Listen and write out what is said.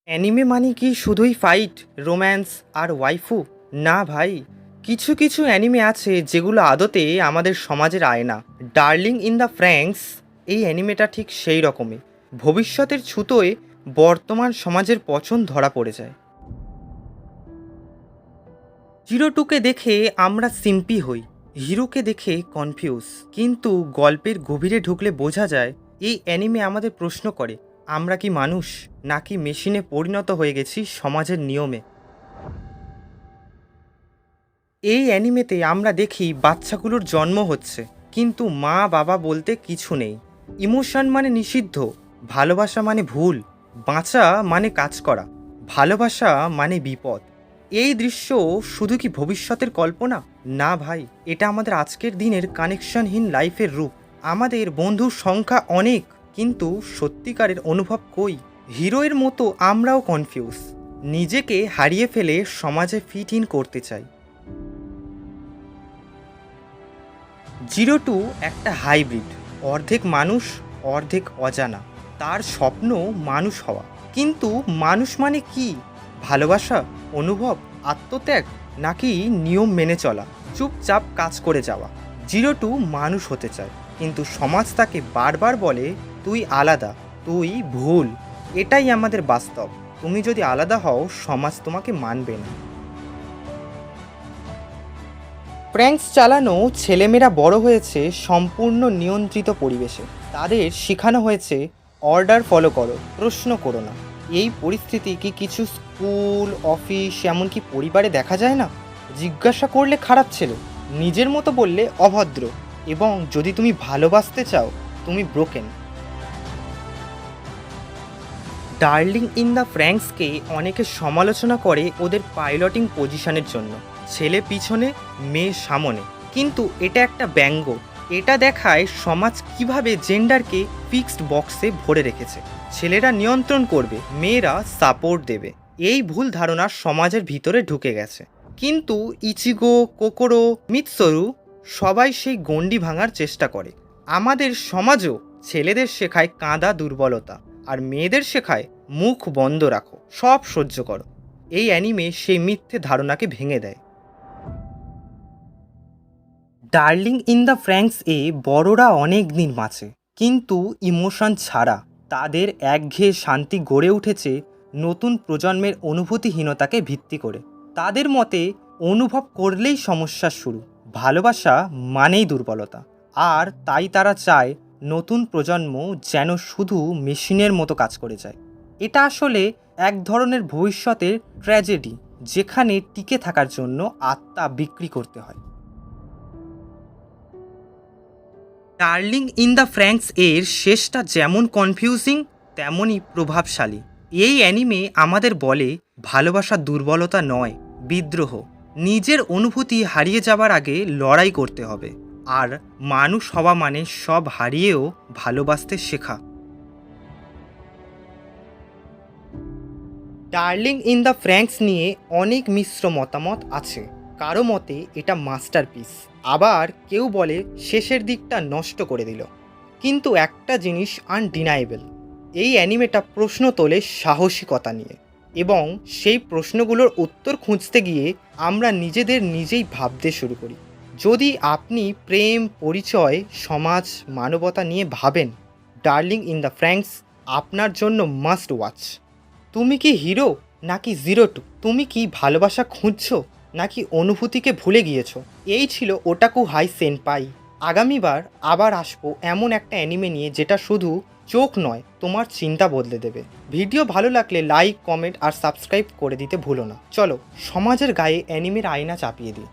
Anime মানে কি শুধুই ফাইট, রোম্যান্স আর ওয়াইফু? না ভাই, কিছু কিছু অ্যানিমে আছে যেগুলো আদতে আমাদের সমাজের আয়না। ডার্লিং ইন দ্য ফ্র্যাঙ্কস এই অ্যানিমেটা ঠিক সেই রকমই। ভবিষ্যতের ছুতোয় বর্তমান সমাজের পছন্দ ধরা পড়ে যায়। জিরো টুকে দেখে আমরা সিম্পি হই, হিরোকে দেখে কনফিউজ, কিন্তু গল্পের গভীরে ঢুকলে বোঝা যায় এই অ্যানিমে আমাদের প্রশ্ন করে, আমরা কি মানুষ নাকি মেশিনে পরিণত হয়ে গেছি সমাজের নিয়মে। এই অ্যানিমেতে আমরা দেখি বাচ্চাগুলোর জন্ম হচ্ছে, কিন্তু মা বাবা বলতে কিছু নেই। ইমোশন মানে নিষিদ্ধ, ভালোবাসা মানে ভুল, বাঁচা মানে কাজ করা, ভালোবাসা মানে বিপদ। এই দৃশ্য শুধু কি ভবিষ্যতের কল্পনা? না ভাই, এটা আমাদের আজকের দিনের কানেকশনহীন লাইফের রূপ। আমাদের বন্ধুর সংখ্যা অনেক, কিন্তু সত্যিকারের অনুভব কই? হিরোয়ের মতো আমরাও কনফিউজ, নিজেকে হারিয়ে ফেলে সমাজে ফিট ইন করতে চাই। জিরো টু একটা হাইব্রিড, অর্ধেক মানুষ অর্ধেক অজানা। তার স্বপ্ন মানুষ হওয়া, কিন্তু মানুষ মানে কি? ভালোবাসা, অনুভব, আত্মত্যাগ, নাকি নিয়ম মেনে চলা, চুপচাপ কাজ করে যাওয়া? জিরো টু মানুষ হতে চায়, কিন্তু সমাজ তাকে বারবার বলে তুই আলাদা, তুই ভুল। এটাই আমাদের বাস্তব। তুমি যদি আলাদা হও, সমাজ তোমাকে মানবে না। প্র্যাঙ্কস চালানো ছেলেমেয়েরা বড় হয়েছে সম্পূর্ণ নিয়ন্ত্রিত পরিবেশে। তাদের শেখানো হয়েছে অর্ডার ফলো করো, প্রশ্ন করো না। এই পরিস্থিতি কি কিছু স্কুল, অফিস, এমনকি পরিবারে দেখা যায় না? জিজ্ঞাসা করলে খারাপ ছেলে, নিজের মতো বললে অভদ্র, এবং যদি তুমি ভালোবাসতে চাও তুমি ব্রোকেন। ডার্লিং ইন দ্য ফ্র্যাঙ্কসকে অনেকে সমালোচনা করে ওদের পাইলটিং পজিশনের জন্য, ছেলে পিছনে মেয়ে সামনে। কিন্তু এটা একটা ব্যঙ্গ। এটা দেখায় সমাজ কিভাবে জেন্ডারকে ফিক্সড বক্সে ভরে রেখেছে। ছেলেরা নিয়ন্ত্রণ করবে, মেয়েরা সাপোর্ট দেবে। এই ভুল ধারণা সমাজের ভিতরে ঢুকে গেছে। কিন্তু ইচিগো, কোকোরো, মিৎসরু সবাই সেই গণ্ডি ভাঙার চেষ্টা করে। আমাদের সমাজও ছেলেদের শেখায় কাঁদা দুর্বলতা, আর মেয়েদের শেখায় মুখ বন্ধ রাখো, সব সহ্য করো। এই অ্যানিমে সেই মিথ্যে ধারণাকে ভেঙে দেয়। ডার্লিং ইন দ্য ফ্র্যাঙ্কস এ বড়রা অনেক দিন বাঁচে, কিন্তু ইমোশন ছাড়া। তাদের একঘেয়ে শান্তি গড়ে উঠেছে নতুন প্রজন্মের অনুভূতিহীনতাকে ভিত্তি করে। তাদের মতে অনুভব করলেই সমস্যার শুরু, ভালোবাসা মানেই দুর্বলতা। আর তাই তারা চায় নতুন প্রজন্ম যেন শুধু মেশিনের মতো কাজ করে যায়। এটা আসলে এক ধরনের ভবিষ্যতের ট্র্যাজেডি, যেখানে টিকে থাকার জন্য আত্মা বিক্রি করতে হয়। ডার্লিং ইন দ্য ফ্র্যাঙ্কস এর শেষটা যেমন কনফিউজিং, তেমনই প্রভাবশালী। এই অ্যানিমে আমাদের বলে ভালোবাসা দুর্বলতা নয়, বিদ্রোহ। নিজের অনুভূতি হারিয়ে যাবার আগে লড়াই করতে হবে। আর মানুষ হওয়া মানে সব হারিয়েও ভালোবাসতে শেখা। ডার্লিং ইন দ্য ফ্র্যাঙ্কস নিয়ে অনেক মিশ্র মতামত আছে। কারো মতে এটা মাস্টারপিস, আবার কেউ বলে শেষের দিকটা নষ্ট করে দিল। কিন্তু একটা জিনিস আনডিনায়েবল, এই অ্যানিমেটা প্রশ্ন তোলে সাহসিকতা নিয়ে, এবং সেই প্রশ্নগুলোর উত্তর খুঁজতে গিয়ে আমরা নিজেদের নিজেই ভাবতে শুরু করি। যদি আপনি প্রেম, পরিচয়, সমাজ, মানবতা নিয়ে ভাবেন, ডার্লিং ইন দ্য ফ্র্যাঙ্কস আপনার জন্য মাস্ট ওয়াচ। তুমি কি হিরো নাকি জিরো টু? তুমি কি ভালোবাসা খুঁজছো নাকি অনুভূতিকে ভুলে গিয়েছো? এই ছিল ওটাকু হাই সেনপাই। আগামীবার আবার আসবো এমন একটা অ্যানিমে নিয়ে যেটা শুধু চোখ নয়, তোমার চিন্তা বদলে দেবে। ভিডিও ভালো লাগলে লাইক, কমেন্ট আর সাবস্ক্রাইব করে দিতে ভুলো না। চলো সমাজের গায়ে অ্যানিমের আয়না চাপিয়ে দিই।